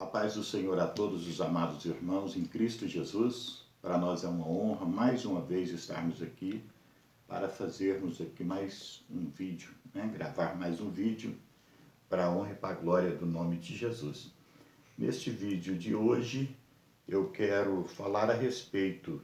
A paz do Senhor a todos os amados irmãos em Cristo Jesus. Para nós é uma honra mais uma vez estarmos aqui para fazermos aqui mais um vídeo, gravar mais um vídeo para a honra e para a glória do nome de Jesus. Neste vídeo de hoje eu quero falar a respeito: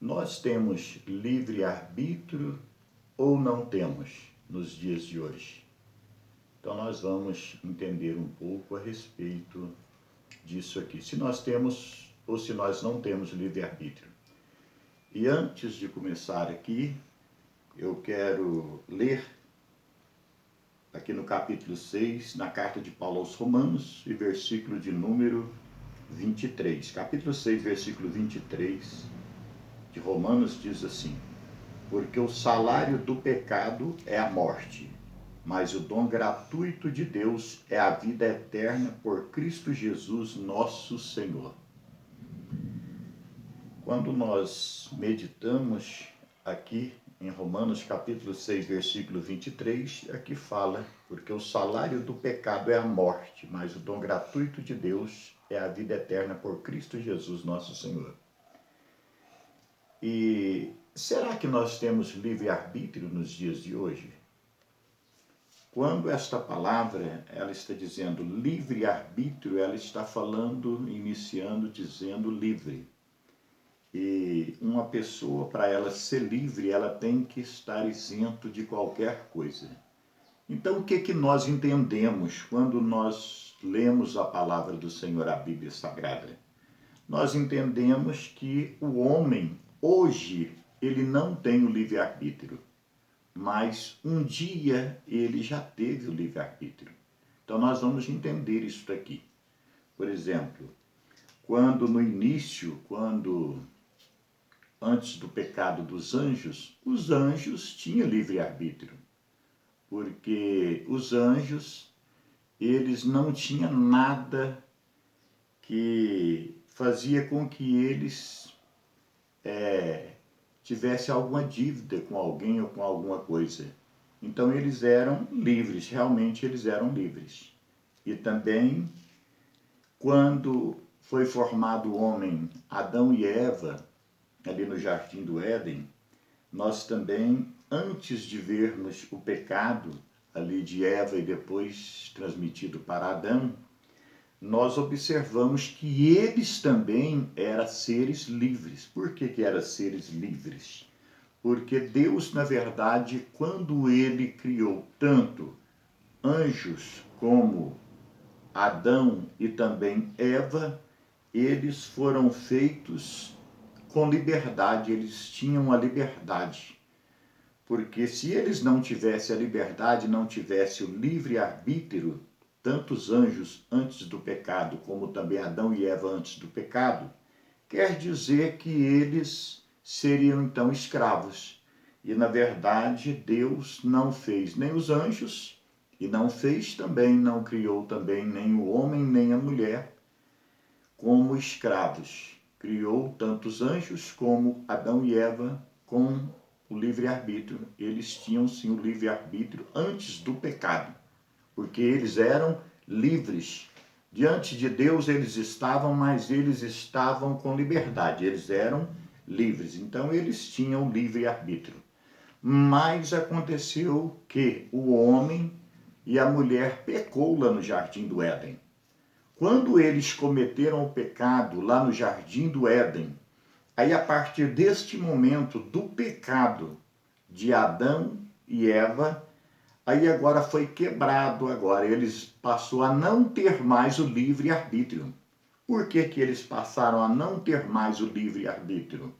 nós temos livre-arbítrio ou não temos nos dias de hoje? Então nós vamos entender um pouco a respeito disso aqui, se nós temos ou se nós não temos livre-arbítrio. E antes de começar aqui, eu quero ler aqui no capítulo 6, na carta de Paulo aos Romanos, e versículo de número 23. Capítulo 6, versículo 23 de Romanos diz assim: porque o salário do pecado é a morte, mas o dom gratuito de Deus é a vida eterna por Cristo Jesus, nosso Senhor. Quando nós meditamos aqui em Romanos capítulo 6, versículo 23, aqui fala: porque o salário do pecado é a morte, mas o dom gratuito de Deus é a vida eterna por Cristo Jesus, nosso Senhor. E será que nós temos livre-arbítrio nos dias de hoje? Quando esta palavra, ela está dizendo livre-arbítrio, ela está falando, iniciando, dizendo livre. E uma pessoa, para ela ser livre, ela tem que estar isento de qualquer coisa. Então, o que nós entendemos quando nós lemos a palavra do Senhor, a Bíblia Sagrada? Nós entendemos que o homem, hoje, ele não tem o livre-arbítrio, mas um dia ele já teve o livre-arbítrio. Então nós vamos entender isso aqui. Por exemplo, quando no início, antes do pecado dos anjos, os anjos tinham livre-arbítrio, porque os anjos, eles não tinham nada que fazia com que eles tivesse alguma dívida com alguém ou com alguma coisa. Então eles eram livres, realmente eles eram livres. E também, quando foi formado o homem, Adão e Eva, ali no Jardim do Éden, nós também, antes de vermos o pecado ali de Eva e depois transmitido para Adão, nós observamos que eles também eram seres livres. Por que eram seres livres? Porque Deus, na verdade, quando ele criou tanto anjos como Adão e também Eva, eles foram feitos com liberdade, eles tinham a liberdade. Porque se eles não tivessem a liberdade, não tivessem o livre-arbítrio, tanto os anjos antes do pecado, como também Adão e Eva antes do pecado, quer dizer que eles seriam então escravos. E na verdade Deus não fez nem os anjos, e não fez também, não criou também nem o homem nem a mulher como escravos. Criou tanto os anjos como Adão e Eva com o livre-arbítrio. Eles tinham sim o livre-arbítrio antes do pecado, porque eles eram livres. Diante de Deus eles estavam, mas eles estavam com liberdade, eles eram livres. Então eles tinham livre-arbítrio. Mas aconteceu que o homem e a mulher pecou lá no Jardim do Éden. Quando eles cometeram o pecado lá no Jardim do Éden, aí a partir deste momento do pecado de Adão e Eva, aí agora foi quebrado, agora eles passou a não ter mais o livre-arbítrio. Por que eles passaram a não ter mais o livre-arbítrio?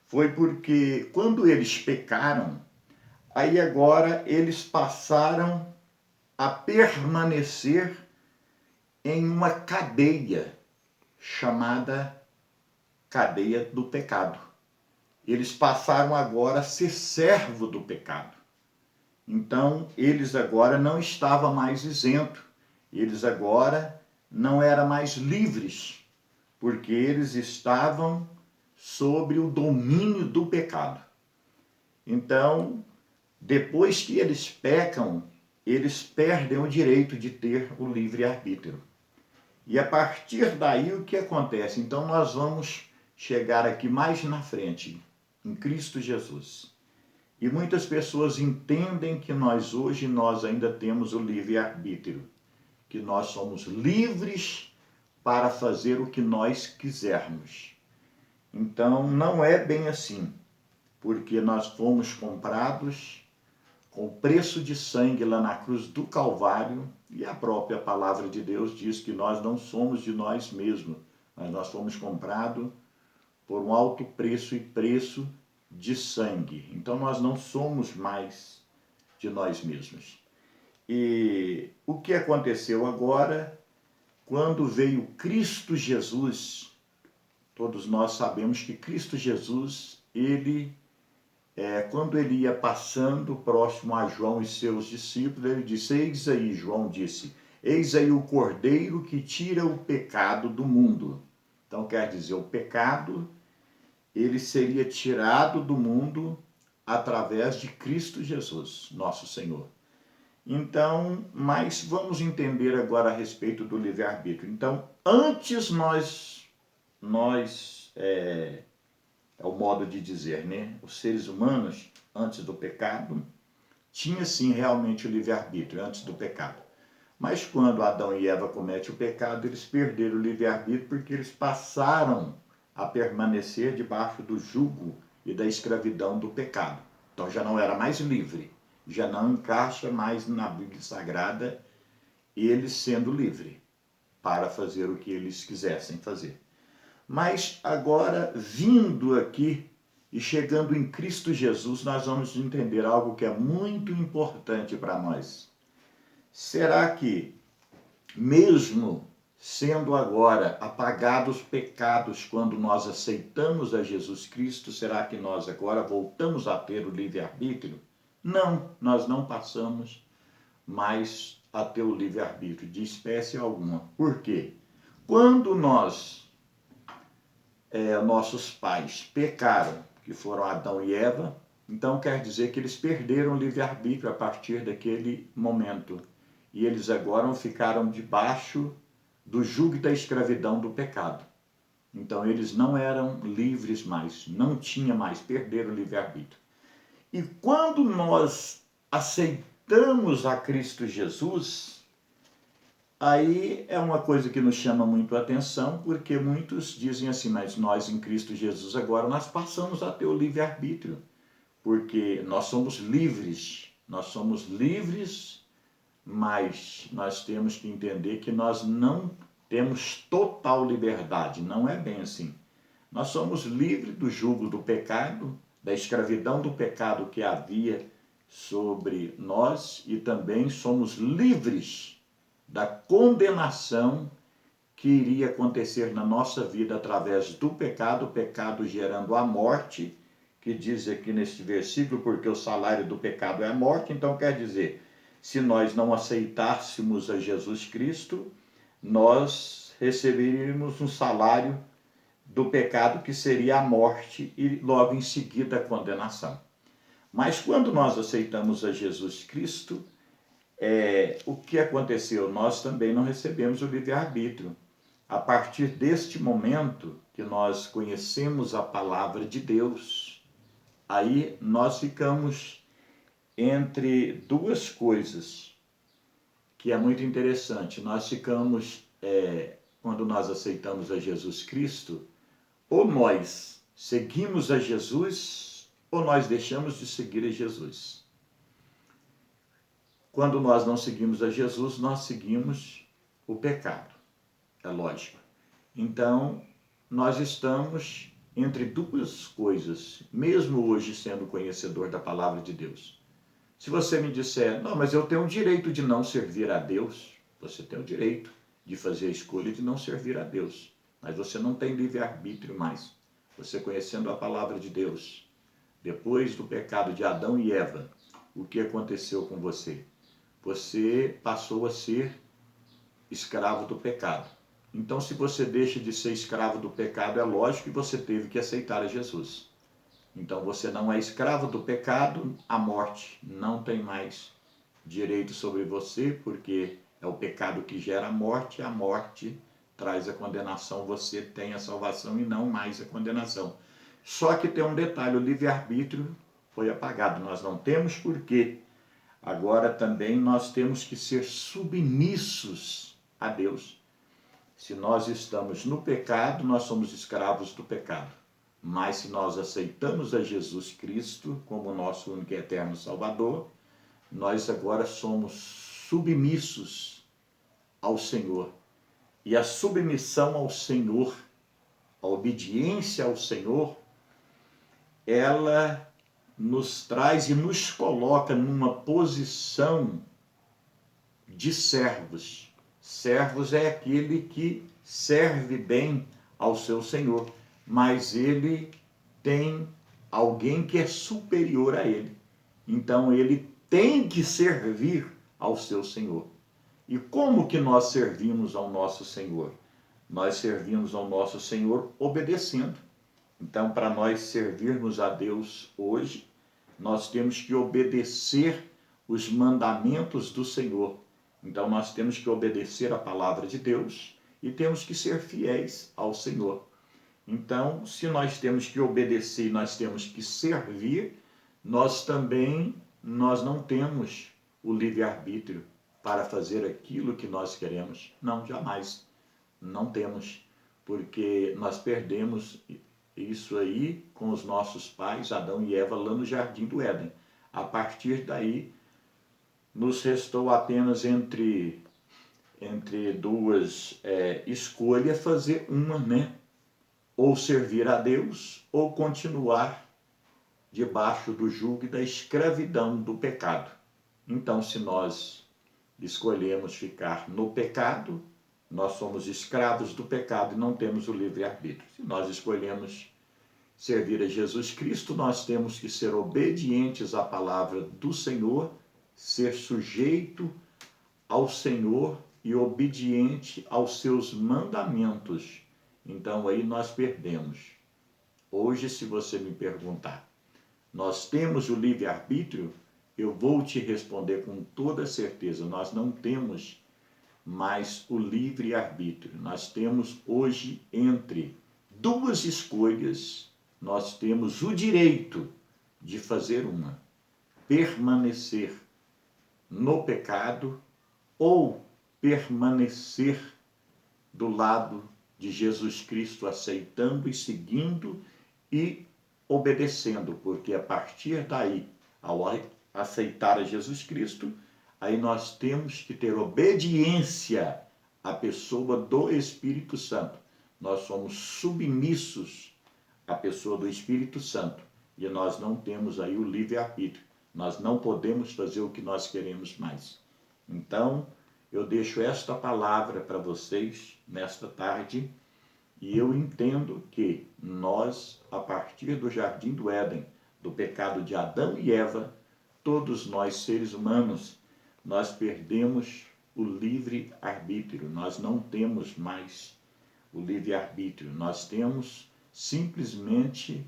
Foi porque quando eles pecaram, aí agora eles passaram a permanecer em uma cadeia chamada cadeia do pecado. Eles passaram agora a ser servo do pecado. Então, eles agora não estavam mais isentos. Eles agora não eram mais livres, porque eles estavam sob o domínio do pecado. Então, depois que eles pecam, eles perdem o direito de ter o livre-arbítrio. E a partir daí o que acontece? Então nós vamos chegar aqui mais na frente, em Cristo Jesus. E muitas pessoas entendem que nós ainda temos o livre-arbítrio, que nós somos livres para fazer o que nós quisermos. Então não é bem assim, porque nós fomos comprados com o preço de sangue lá na cruz do Calvário, e a própria palavra de Deus diz que nós não somos de nós mesmos, mas nós fomos comprados por um alto preço e preço de sangue. Então nós não somos mais de nós mesmos. E o que aconteceu agora, quando veio Cristo Jesus, todos nós sabemos que Cristo Jesus, quando ele ia passando próximo a João e seus discípulos, ele disse, eis aí, João disse, eis aí o Cordeiro que tira o pecado do mundo. Então quer dizer, o pecado, ele seria tirado do mundo através de Cristo Jesus, nosso Senhor. Então, mas vamos entender agora a respeito do livre-arbítrio. Então, antes é o modo de dizer, né? Os seres humanos, antes do pecado, tinha sim realmente o livre-arbítrio, antes do pecado. Mas quando Adão e Eva cometem o pecado, eles perderam o livre-arbítrio porque eles passaram a permanecer debaixo do jugo e da escravidão do pecado. Então já não era mais livre, já não encaixa mais na Bíblia Sagrada eles sendo livre para fazer o que eles quisessem fazer. Mas agora, vindo aqui e chegando em Cristo Jesus, nós vamos entender algo que é muito importante para nós. Será que, mesmo sendo agora apagados os pecados quando nós aceitamos a Jesus Cristo, será que nós agora voltamos a ter o livre-arbítrio? Não, nós não passamos mais a ter o livre-arbítrio de espécie alguma. Por quê? Quando nossos pais pecaram, que foram Adão e Eva, então quer dizer que eles perderam o livre-arbítrio a partir daquele momento. E eles agora ficaram debaixo do jugo da escravidão do pecado. Então eles não eram livres mais, não tinha mais, perderam o livre-arbítrio. E quando nós aceitamos a Cristo Jesus, aí é uma coisa que nos chama muito a atenção, porque muitos dizem assim, mas nós em Cristo Jesus agora nós passamos a ter o livre-arbítrio, porque nós somos livres, mas nós temos que entender que nós não temos total liberdade, não é bem assim. Nós somos livres do jugo do pecado, da escravidão do pecado que havia sobre nós, e também somos livres da condenação que iria acontecer na nossa vida através do pecado, o pecado gerando a morte, que diz aqui neste versículo, porque o salário do pecado é a morte. Então quer dizer, se nós não aceitássemos a Jesus Cristo, nós receberíamos um salário do pecado que seria a morte e logo em seguida a condenação. Mas quando nós aceitamos a Jesus Cristo, o que aconteceu? Nós também não recebemos o livre-arbítrio. A partir deste momento que nós conhecemos a palavra de Deus, aí nós ficamos entre duas coisas, que é muito interessante. Nós ficamos, quando nós aceitamos a Jesus Cristo, ou nós seguimos a Jesus, ou nós deixamos de seguir a Jesus. Quando nós não seguimos a Jesus, nós seguimos o pecado, é lógico. Então, nós estamos entre duas coisas, mesmo hoje sendo conhecedor da palavra de Deus. Se você me disser, não, mas eu tenho o direito de não servir a Deus, você tem o direito de fazer a escolha de não servir a Deus, mas você não tem livre-arbítrio mais. Você conhecendo a palavra de Deus, depois do pecado de Adão e Eva, o que aconteceu com você? Você passou a ser escravo do pecado. Então, se você deixa de ser escravo do pecado, é lógico que você teve que aceitar a Jesus. Então, você não é escravo do pecado, a morte não tem mais direito sobre você, porque é o pecado que gera a morte traz a condenação, você tem a salvação e não mais a condenação. Só que tem um detalhe, o livre-arbítrio foi apagado, nós não temos porquê. Agora também nós temos que ser submissos a Deus. Se nós estamos no pecado, nós somos escravos do pecado. Mas se nós aceitamos a Jesus Cristo como nosso único e eterno Salvador, nós agora somos submissos ao Senhor. E a submissão ao Senhor, a obediência ao Senhor, ela nos traz e nos coloca numa posição de servos. Servos é aquele que serve bem ao seu Senhor, mas ele tem alguém que é superior a ele. Então ele tem que servir ao seu Senhor. E como que nós servimos ao nosso Senhor? Nós servimos ao nosso Senhor obedecendo. Então, para nós servirmos a Deus hoje, nós temos que obedecer os mandamentos do Senhor. Então, nós temos que obedecer a palavra de Deus e temos que ser fiéis ao Senhor. Então, se nós temos que obedecer e nós temos que servir, nós não temos o livre-arbítrio para fazer aquilo que nós queremos. Não, jamais. Não temos, porque nós perdemos isso aí com os nossos pais, Adão e Eva, lá no Jardim do Éden. A partir daí, nos restou apenas entre duas escolhas, fazer uma, né? Ou servir a Deus, ou continuar debaixo do jugo e da escravidão do pecado. Então, se nós escolhemos ficar no pecado, nós somos escravos do pecado e não temos o livre-arbítrio. Se nós escolhemos servir a Jesus Cristo, nós temos que ser obedientes à palavra do Senhor, ser sujeito ao Senhor e obediente aos seus mandamentos. Então aí nós perdemos. Hoje, se você me perguntar, nós temos o livre-arbítrio? Eu vou te responder com toda certeza, nós não temos mais o livre-arbítrio. Nós temos hoje, entre duas escolhas, nós temos o direito de fazer uma: permanecer no pecado ou permanecer do lado de Jesus Cristo, aceitando e seguindo e obedecendo, porque a partir daí, ao aceitar a Jesus Cristo, aí nós temos que ter obediência à pessoa do Espírito Santo. Nós somos submissos à pessoa do Espírito Santo e nós não temos aí o livre-arbítrio. Nós não podemos fazer o que nós queremos mais. Então, eu deixo esta palavra para vocês nesta tarde e eu entendo que nós, a partir do Jardim do Éden, do pecado de Adão e Eva, todos nós, seres humanos, nós perdemos o livre-arbítrio. Nós não temos mais o livre-arbítrio. Nós temos simplesmente,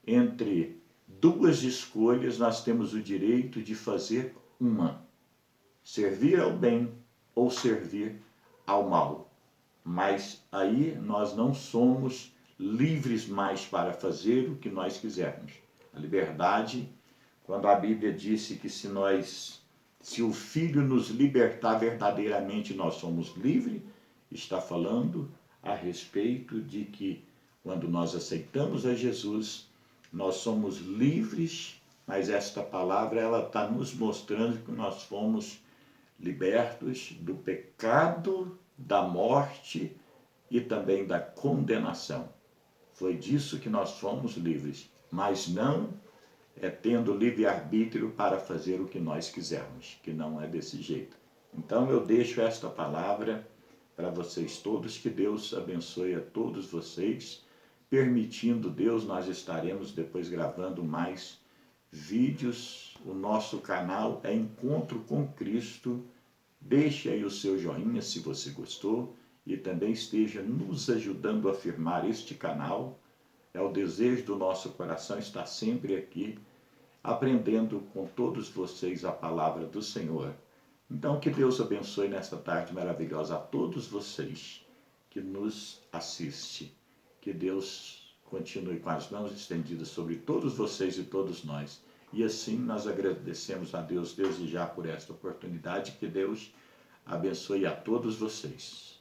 entre duas escolhas, nós temos o direito de fazer uma: servir ao bem ou servir ao mal. Mas aí nós não somos livres mais para fazer o que nós quisermos. A liberdade, quando a Bíblia disse que se o Filho nos libertar verdadeiramente, nós somos livres, está falando a respeito de que quando nós aceitamos a Jesus, nós somos livres, mas esta palavra ela está nos mostrando que nós fomos libertos do pecado, da morte e também da condenação. Foi disso que nós fomos livres, mas não tendo livre-arbítrio para fazer o que nós quisermos, que não é desse jeito. Então eu deixo esta palavra para vocês todos, que Deus abençoe a todos vocês. Permitindo Deus, nós estaremos depois gravando mais vídeos. O nosso canal é Encontro com Cristo. Deixe aí o seu joinha se você gostou e também esteja nos ajudando a firmar este canal. É o desejo do nosso coração estar sempre aqui aprendendo com todos vocês a palavra do Senhor. Então, que Deus abençoe nesta tarde maravilhosa a todos vocês. que nos assiste. Que Deus continue com as mãos estendidas sobre todos vocês e todos nós. E assim nós agradecemos a Deus desde já por esta oportunidade. Que Deus abençoe a todos vocês.